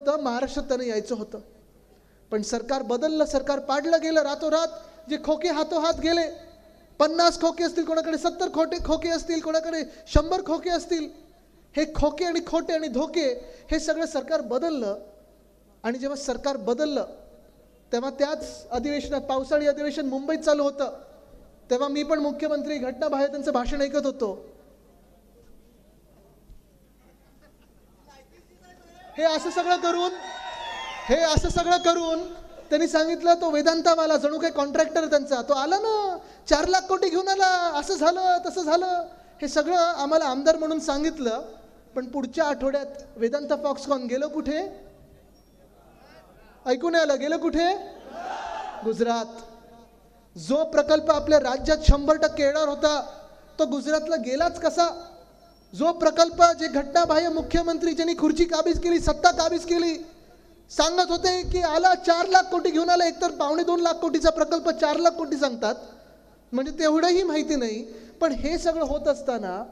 होतं, महाराष्ट्रात त्यांना यायचं होतं. पण सरकार बदललं, सरकार पाडलं गेलं रातोरात. जे खोके हातोहात गेले, 50 खोके असतील कोणाकडे, 70 खोके असतील कोणाकडे, 100 खोके असतील. हे खोके आणि खोटे आणि धोके हे सगळं सरकार बदललं. आणि जेव्हा सरकार बदललं तेव्हा त्याच अधिवेशनात, पावसाळी अधिवेशन मुंबईत चालू होतं, तेव्हा मी पण मुख्यमंत्री घटनाबाह्य त्यांचं भाषण ऐकत होतो. हे असं सगळं करून त्यांनी सांगितलं तो वेदांतावाला जणू काही कॉन्ट्रॅक्टर त्यांचा, तो आला ना 4 लाख कोटी घेऊन आला, असं झालं तसं झालं. हे सगळं आम्हाला आमदार म्हणून सांगितलं. पण पुढच्या आठवड्यात वेदांता फॉक्सकॉन गेलो कुठे? ऐकून आलं, गेलो कुठे? गुजरात. जो प्रकल्प आपल्या राज्यात 100% येणार होता तो गुजरातला गेलाच कसा? जो प्रकल्प, जे घटनाबाह्य मुख्यमंत्री ज्यांनी खुर्ची काबीज केली, सत्ता काबीज केली, सांगत होते की आला 4 लाख कोटी घेऊन आला. एकतर 2.25 लाख कोटीचा प्रकल्प 4 लाख कोटी सांगतात, म्हणजे तेवढंही माहिती नाही. पण हे सगळं होत असताना